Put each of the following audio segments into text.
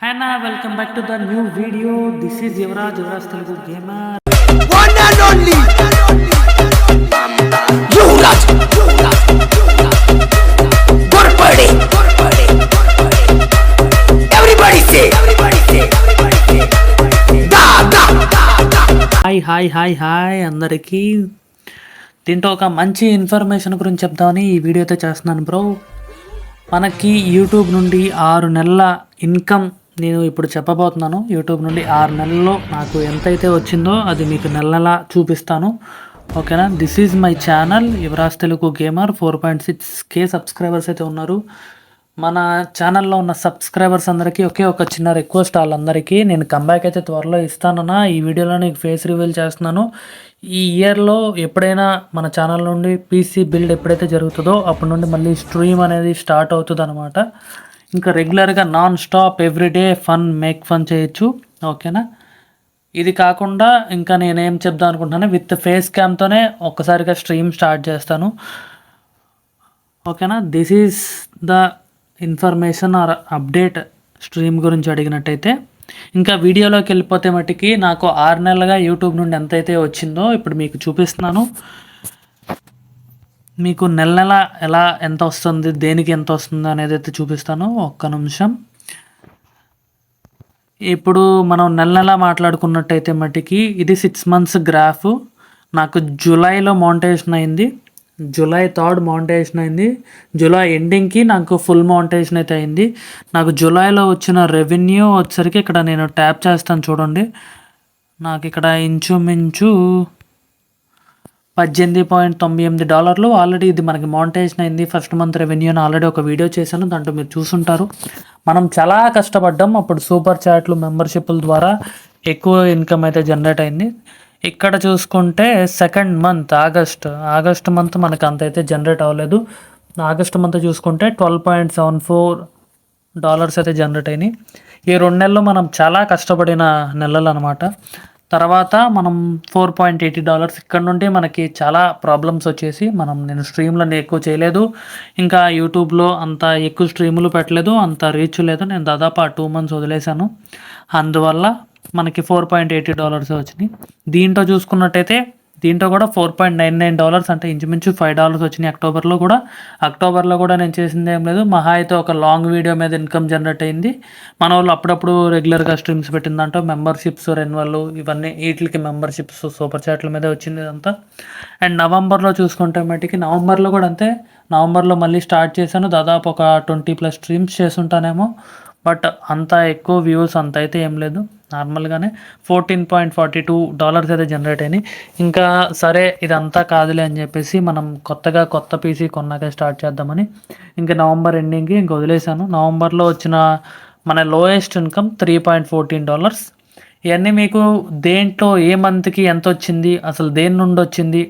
Hi Anna, welcome back to the new video. This is Yuvraj Telugu Gamer. One and only Yuvraj Gorpade. Everybody say da da. Hi అందరికీ. దీంట్లో ఒక మంచి information గురించి చెప్దామని ఈ video అయితే చేస్తున్నాను బ్రో. మనకి యూట్యూబ్ నుండి 6 నెలల ఇన్కమ్ నేను ఇప్పుడు చెప్పబోతున్నాను. యూట్యూబ్ నుండి 6 నెలల్లో నాకు ఎంతైతే వచ్చిందో అది మీకు నెల చూపిస్తాను, ఓకేనా. This is my channel Yuvraj Telugu gamer. 4.6K subscribers అయితే ఉన్నారు. మన ఛానల్లో ఉన్న సబ్స్క్రైబర్స్ అందరికీ ఒకే ఒక చిన్న రిక్వెస్ట్, వాళ్ళందరికీ నేను కంబ్యాక్ అయితే త్వరలో ఇస్తానన్నా. ఈ వీడియోలో నీకు ఫేస్ రివీల్ చేస్తున్నాను. ఈ ఇయర్లో ఎప్పుడైనా మన ఛానల్ నుండి పీసీ బిల్డ్ ఎప్పుడైతే జరుగుతుందో అప్పటి నుండి మళ్ళీ స్ట్రీమ్ అనేది స్టార్ట్ అవుతుంది అనమాట. ఇంకా రెగ్యులర్గా non stop everyday make fun చేయొచ్చు, ఓకేనా. ఇది కాకుండా ఇంకా నేనేం చెప్దాం అనుకుంటున్నాను, విత్ ఫేస్ క్యామ్తోనే ఒక్కసారిగా స్ట్రీమ్ స్టార్ట్ చేస్తాను, ఓకేనా. This is the information are update stream గురించి అడిగినట్టయితే. ఇంకా వీడియోలోకి వెళ్ళిపోతే మట్టికి నాకు 6 నెలలుగా యూట్యూబ్ నుండి ఎంతైతే వచ్చిందో ఇప్పుడు మీకు చూపిస్తున్నాను. మీకు నెల ఎలా ఎంత వస్తుంది, దేనికి ఎంత వస్తుంది అనేది అయితే చూపిస్తాను. ఒక్క నిమిషం. ఇప్పుడు మనం నెల మాట్లాడుకున్నట్టయితే మట్టికి ఇది 6 months గ్రాఫ్. నాకు జూలైలో మౌంటేషన్ అయింది, జూలై 3rd మౌంటేషన్ అయింది. జూలై ఎండింగ్కి నాకు ఫుల్ మౌంటేషన్ అయితే అయింది. నాకు జూలైలో వచ్చిన రెవెన్యూ వచ్చేసరికి ఇక్కడ నేను ట్యాప్ చేస్తాను చూడండి. నాకు ఇక్కడ ఇంచుమించు $18.98 ఆల్రెడీ ఇది మనకి మౌంటేషన్ అయింది. ఫస్ట్ మంత్ రెవెన్యూని ఆల్రెడీ ఒక వీడియో చేశాను, దాంట్లో మీరు చూసుంటారు. మనం చాలా కష్టపడ్డాం. అప్పుడు సూపర్ చాట్లు మెంబర్షిప్ల ద్వారా ఎక్కువ ఇన్కమ్ అయితే జనరేట్ అయింది. ఇక్కడ చూసుకుంటే సెకండ్ మంత్ ఆగస్ట్ మంత్ మనకు అంత అయితే జనరేట్ అవ్వలేదు. ఆగస్ట్ మంత్ చూసుకుంటే $12.74 అయితే జనరేట్ అయినాయి. ఈ 2 నెలలు మనం చాలా కష్టపడిన నెలలు అనమాట. తర్వాత మనం $4.80 ఇక్కడ నుండి మనకి చాలా ప్రాబ్లమ్స్ వచ్చేసి నేను స్ట్రీమ్లను ఎక్కువ చేయలేదు, ఇంకా యూట్యూబ్లో అంత ఎక్కువ స్ట్రీములు పెట్టలేదు, అంత రీచ్ లేదు. నేను దాదాపు 2 months వదిలేశాను. అందువల్ల మనకి $4.80 వచ్చినాయి. దీంట్లో చూసుకున్నట్టయితే దీంట్లో కూడా $4.99 అంటే ఇంచుమించు $5 వచ్చినాయి. అక్టోబర్లో కూడా నేను చేసింది ఏం లేదు, మహా అయితే ఒక లాంగ్ వీడియో మీద ఇన్కమ్ జనరేట్ అయింది. మన వాళ్ళు అప్పుడప్పుడు రెగ్యులర్గా స్ట్రీమ్స్ పెట్టిందంటే మెంబర్షిప్స్ రెన్యువల్ ఇవన్నీ వీటికి మెంబర్షిప్స్ సూపర్ చాట్ల మీదే వచ్చింది ఇదంతా. అండ్ నవంబర్లో చూసుకుంటే మటుకి నవంబర్లో కూడా అంతే. నవంబర్లో మళ్ళీ స్టార్ట్ చేశాను, దాదాపు ఒక 20+ స్ట్రీమ్స్ చేస్తుంటానేమో. బట్ అంత ఎక్కువ వ్యూస్ అంత అయితే ఏం లేదు, నార్మల్గానే $14.42 అయితే జనరేట్ అయినాయి. ఇంకా సరే ఇదంతా కాదులే అని చెప్పేసి మనం కొత్త పీసీ కొన్నాకే స్టార్ట్ చేద్దామని ఇంకా నవంబర్ ఎండింగ్కి ఇంక వదిలేశాను. నవంబర్లో వచ్చిన మన లోయెస్ట్ ఇన్కమ్ $3.14. ఇవన్నీ మీకు దేంట్లో ఏ మంత్కి ఎంత వచ్చింది, అసలు దేని నుండి వచ్చింది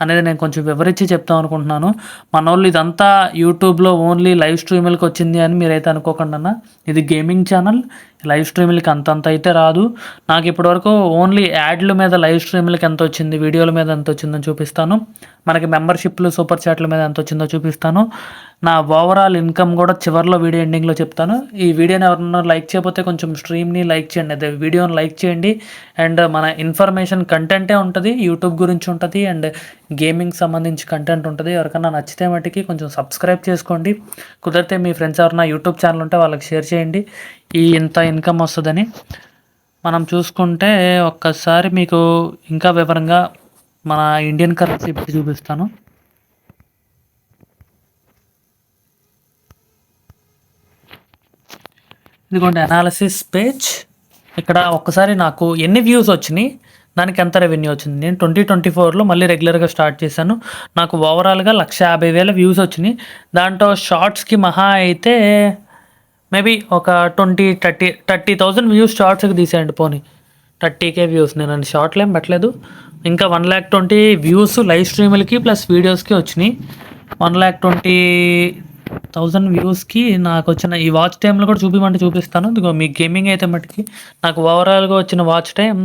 అనేది నేను కొంచెం వివరించి చెప్తాం అనుకుంటున్నాను. మన వాళ్ళు ఇదంతా యూట్యూబ్లో ఓన్లీ లైవ్ స్ట్రీములకి వచ్చింది అని మీరైతే అనుకోకుండా అన్న, ఇది గేమింగ్ ఛానల్. లైవ్ స్ట్రీములకి అంతంత అయితే రాదు. నాకు ఇప్పటివరకు ఓన్లీ యాడ్ల మీద లైవ్ స్ట్రీములకి ఎంత వచ్చింది, వీడియోల మీద ఎంత వచ్చిందని చూపిస్తాను, మనకి మెంబర్షిప్లు సూపర్ చాట్ల మీద ఎంత వచ్చిందో చూపిస్తాను. నా ఓవరాల్ ఇన్కమ్ కూడా చివరిలో వీడియో ఎండింగ్లో చెప్తాను. ఈ వీడియోని ఎవరన్నా లైక్ చేయకపోతే కొంచెం స్ట్రీమ్ని లైక్ చేయండి, అదే వీడియోని లైక్ చేయండి. అండ్ మన ఇన్ఫర్మేషన్ కంటెంటే ఉంటుంది, యూట్యూబ్ గురించి ఉంటుంది అండ్ గేమింగ్ సంబంధించి కంటెంట్ ఉంటుంది. ఎవరికైనా నచ్చితే మటుకి కొంచెం సబ్స్క్రైబ్ చేసుకోండి. కుదిరితే మీ ఫ్రెండ్స్ ఎవరైనా యూట్యూబ్ ఛానల్ ఉంటే వాళ్ళకి షేర్ చేయండి, ఇంత ఇన్కమ్ వస్తుందని. మనం చూసుకుంటే ఒక్కసారి మీకు ఇంకా వివరంగా మన ఇండియన్ కరెన్సీ పెట్టి చూపిస్తాను. ఇదిగోండి అనాలిసిస్ పేజ్. ఇక్కడ ఒక్కసారి నాకు ఎన్ని వ్యూస్ వచ్చినాయి, దానికి ఎంత రెవెన్యూ వచ్చింది. నేను 2024లో మళ్ళీ రెగ్యులర్గా స్టార్ట్ చేశాను. నాకు ఓవరాల్గా 150,000 వ్యూస్ వచ్చినాయి. దాంట్లో షార్ట్స్కి మహా అయితే మేబీ ఒక 30,000 వ్యూస్ షార్ట్స్కి తీసేయండి, పోనీ 30K వ్యూస్. నేను షార్ట్లు ఏం పెట్టలేదు. ఇంకా 120,000 వ్యూస్ లైవ్ స్ట్రీములకి ప్లస్ వీడియోస్కి వచ్చినాయి. 120,000 వ్యూస్కి నాకు వచ్చిన ఈ వాచ్ టైంలో కూడా చూపిస్తాను. ఇదిగో మీ గేమింగ్ అయితే మటుకి నాకు ఓవరాల్గా వచ్చిన వాచ్ టైం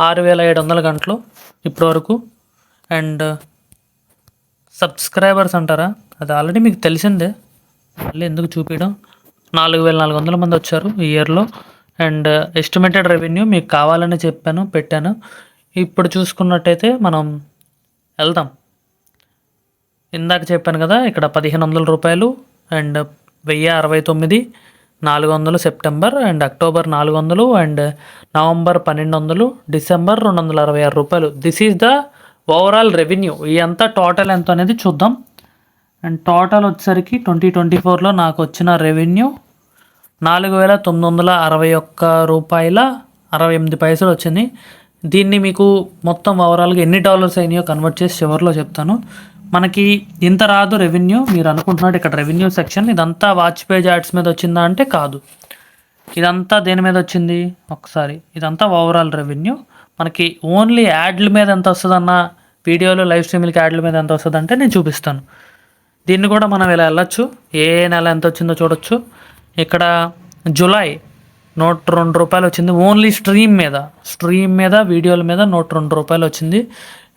6,700 గంటలు ఇప్పటివరకు. అండ్ సబ్స్క్రైబర్స్ అంటారా, అది ఆల్రెడీ మీకు తెలిసిందే, మళ్ళీ ఎందుకు చూపించడం. 4400 మంది వచ్చారు ఈ ఇయర్లో. అండ్ ఎస్టిమేటెడ్ రెవెన్యూ మీకు కావాలని పెట్టాను. ఇప్పుడు చూసుకున్నట్టయితే మనం వెళ్దాం. ఇందాక చెప్పాను కదా, ఇక్కడ 1500 రూపాయలు and 1069, 400 September and October 400 and November 1200, December 266 రూపాయలు. This is the overall revenue. ఈ అంతా టోటల్ ఎంత అనేది చూద్దాం. అండ్ టోటల్ వచ్చేసరికి 2024లో నాకు వచ్చిన రెవెన్యూ 4961 రూపాయల 68 పైసలు వచ్చింది. దీన్ని మీకు మొత్తం ఓవరాల్గా ఎన్ని డాలర్స్ అయినాయో కన్వర్ట్ చేసి చివరిలో చెప్తాను. మనకి ఇంత రాదు రెవెన్యూ. మీరు అనుకుంటున్నట్టు ఇక్కడ రెవెన్యూ సెక్షన్ ఇదంతా వాచ్ పేజ్ యాడ్స్ మీద వచ్చిందా అంటే కాదు. ఇదంతా దేని మీద వచ్చింది ఒకసారి, ఇదంతా ఓవరాల్ రెవెన్యూ. మనకి ఓన్లీ యాడ్ల మీద ఎంత వస్తుందన్న, వీడియోలో లైవ్ స్ట్రీమింగ్కి యాడ్ల మీద ఎంత వస్తుంది అంటే నేను చూపిస్తాను. దీన్ని కూడా మనం ఇలా వెళ్ళచ్చు. ఏ నెల ఎంత వచ్చిందో చూడొచ్చు. ఇక్కడ జూలై 102 రూపాయలు వచ్చింది ఓన్లీ స్ట్రీమ్ మీద వీడియోల మీద 102 రూపాయలు వచ్చింది.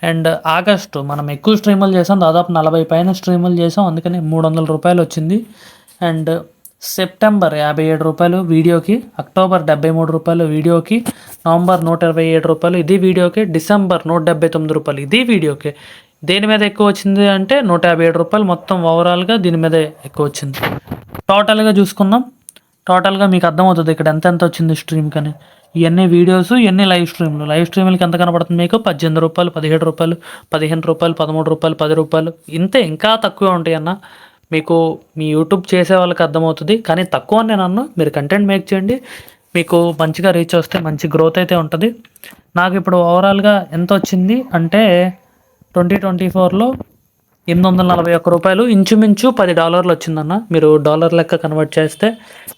అండ్ ఆగస్టు మనం ఎక్కువ స్ట్రీములు చేసాం, దాదాపు 40 పైన స్ట్రీములు చేసాం, అందుకని 300 రూపాయలు వచ్చింది. అండ్ సెప్టెంబర్ 57 రూపాయలు వీడియోకి, అక్టోబర్ 73 రూపాయలు వీడియోకి, నవంబర్ 127 రూపాయలు ఇది వీడియోకి, డిసెంబర్ 179 రూపాయలు ఇది వీడియోకి. దేని మీద ఎక్కువ వచ్చింది అంటే 157 రూపాయలు మొత్తం ఓవరాల్గా దీని మీద ఎక్కువ వచ్చింది. టోటల్గా చూసుకుందాం. టోటల్గా మీకు అర్థమవుతుంది ఇక్కడ ఎంత వచ్చింది స్ట్రీమ్ కానీ. ఇవన్నీ వీడియోస్, ఇవన్నీ లైవ్ స్ట్రీమ్లకి ఎంత కనపడుతుంది మీకు? 18 రూపాయలు, 17 రూపాయలు, 15 రూపాయలు, 13 రూపాయలు, 10 రూపాయలు, ఇంతే. ఇంకా తక్కువ ఉంటాయి అన్న. మీకు మీ యూట్యూబ్ చేసే వాళ్ళకి అర్థమవుతుంది, కానీ తక్కువ నేను అన్న. మీరు కంటెంట్ మేక్ చేయండి, మీకు మంచిగా రీచ్ వస్తే మంచి గ్రోత్ అయితే ఉంటుంది. నాకు ఇప్పుడు ఓవరాల్గా ఎంత వచ్చింది అంటే 2024లో 841 రూపాయలు, ఇంచుమించు $10 వచ్చిందన్న. మీరు డాలర్ లెక్క కన్వర్ట్ చేస్తే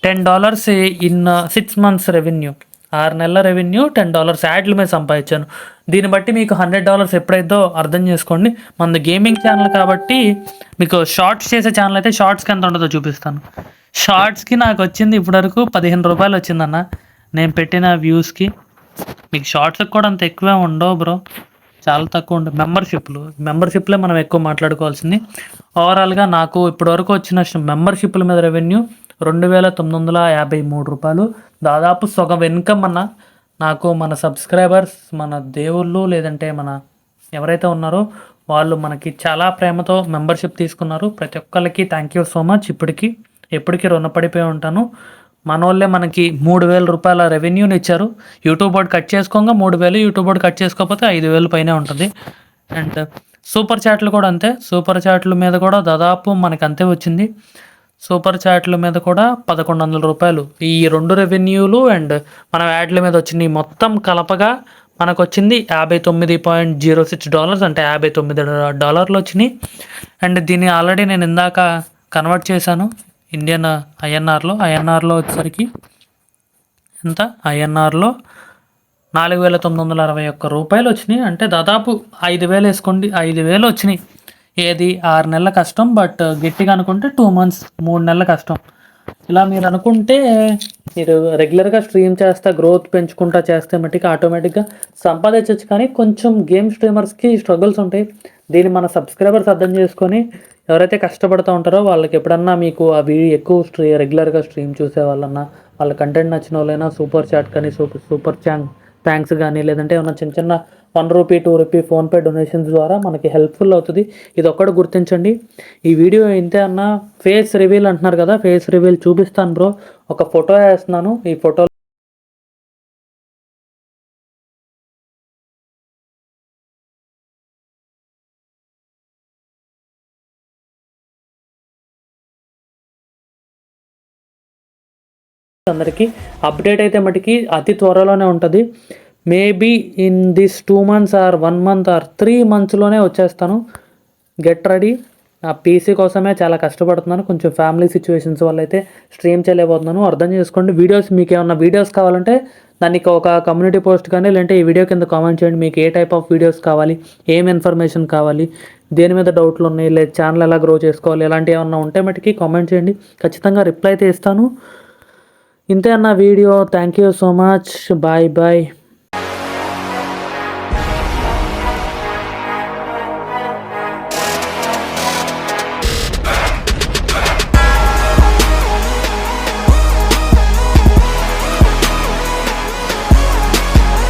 $10 ఇన్ 6 మంత్స్ రెవెన్యూ. 6 నెలల రెవెన్యూ $10 యాడ్ల మీద సంపాదించాను. దీన్ని బట్టి మీకు $100 ఎప్పుడైతే అర్థం చేసుకోండి. మనది గేమింగ్ ఛానల్ కాబట్టి మీకు షార్ట్స్ చేసే ఛానల్ అయితే షార్ట్స్కి ఎంత ఉంటుందో చూపిస్తాను. షార్ట్స్కి నాకు వచ్చింది ఇప్పటివరకు 15 రూపాయలు వచ్చిందన్న నేను పెట్టిన వ్యూస్కి. మీకు షార్ట్స్కి కూడా అంత ఎక్కువే ఉండవు బ్రో, చాలా తక్కువ ఉంటుంది. మెంబర్షిప్లే మనం ఎక్కువ మాట్లాడుకోవాల్సింది. ఓవరాల్గా నాకు ఇప్పటివరకు వచ్చిన మెంబర్షిప్ల మీద రెవెన్యూ 2953 రూపాయలు. దాదాపు సగం ఇన్కమ్ అన్న. నాకు మన సబ్స్క్రైబర్స్, మన దేవుళ్ళు, లేదంటే మన ఎవరైతే ఉన్నారో వాళ్ళు మనకి చాలా ప్రేమతో మెంబర్షిప్ తీసుకున్నారు. ప్రతి ఒక్కరికి థ్యాంక్ యూ సో మచ్. ఎప్పటికీ రుణపడిపోయి ఉంటాను. మన వాళ్ళే మనకి 3000 రూపాయల రెవెన్యూని ఇచ్చారు. యూట్యూబ్ బోర్డ్ కట్ చేసుకోగా 3000, యూట్యూబ్ బోర్డ్ కట్ చేసుకోకపోతే 5000 పైనే ఉంటుంది. అండ్ సూపర్ చాట్లు కూడా అంతే. సూపర్ చాట్ల మీద కూడా దాదాపు మనకు అంతే వచ్చింది. సూపర్ చాట్ల మీద కూడా 1100 రూపాయలు. ఈ 2 రెవెన్యూలు అండ్ మనం యాడ్ల మీద వచ్చినాయి మొత్తం కలపగా మనకు వచ్చింది $59.06 అంటే $59 వచ్చినాయి. అండ్ దీన్ని ఆల్రెడీ నేను ఇందాక కన్వర్ట్ చేశాను ఇండియన్ ఐఎన్ఆర్లో వచ్చేసరికి ఎంత? ఐఎన్ఆర్లో 4961 రూపాయలు వచ్చినాయి. అంటే దాదాపు 5000 వేసుకోండి, 5000 వచ్చినాయి. ఏది 6 నెలల కష్టం, బట్ గట్టిగా అనుకుంటే 2 మంత్స్ 3 నెలల కష్టం. ఇలా మీరు అనుకుంటే మీరు రెగ్యులర్గా స్ట్రీమ్ చేస్తే, గ్రోత్ పెంచుకుంటా చేస్తే మట్టికి ఆటోమేటిక్గా సంపాదించవచ్చు. కానీ కొంచెం గేమ్ స్ట్రీమర్స్కి స్ట్రగుల్స్ ఉంటాయి. దీన్ని మన సబ్స్క్రైబర్స్ అర్థం చేసుకొని ఎవరైతే కష్టపడుతూ ఉంటారో వాళ్ళకి ఎప్పుడన్నా మీకు ఆ వీడియో ఎక్కువ రెగ్యులర్గా స్ట్రీమ్ చూసే వాళ్ళన్నా, వాళ్ళ కంటెంట్ నచ్చిన వాళ్ళైనా సూపర్ చాట్ కానీ సూపర్ థ్యాంక్స్ కానీ, లేదంటే ఏమన్నా చిన్న ₹1, ₹2 ఫోన్పే డొనేషన్స్ ద్వారా మనకి హెల్ప్ఫుల్ అవుతుంది. ఇది ఒక్కటి గుర్తించండి. ఈ వీడియో ఇంతే అన్న. ఫేస్ రివీల్ అంటున్నారు కదా, ఫేస్ రివీల్ చూపిస్తాను బ్రో. ఒక ఫోటో వేస్తున్నాను. ఈ ఫోటో అందరికీ అప్డేట్ అయితే మటుకి అతి త్వరలోనే ఉంటుంది. Maybe in this 2 months or 1 month or 3 monthsలోనే వచ్చేస్తాను. Get ready. నా పీసీ కోసమే చాలా కష్టపడుతున్నాను. కొంచెం ఫ్యామిలీ సిచ్యువేషన్స్ వల్ల అయితే స్ట్రీమ్ చేయలేకపోతున్నాను, అర్థం చేసుకోండి. మీకు ఏమన్నా వీడియోస్ కావాలంటే దానికి ఒక కమ్యూనిటీ పోస్ట్ కానీ, లేదంటే ఈ వీడియో కింద కామెంట్ చేయండి. మీకు ఏ టైప్ ఆఫ్ వీడియోస్ కావాలి, ఏం ఇన్ఫర్మేషన్ కావాలి, దేని మీద డౌట్లు ఉన్నాయి, లేదా ఛానల్ ఎలా గ్రో చేసుకోవాలి, ఇలాంటివి ఏమన్నా ఉంటే మటుకి కామెంట్ చేయండి. ఖచ్చితంగా రిప్లై అయితే ఇస్తాను. ఇంతే అన్న వీడియో. Thank you so much. Bye.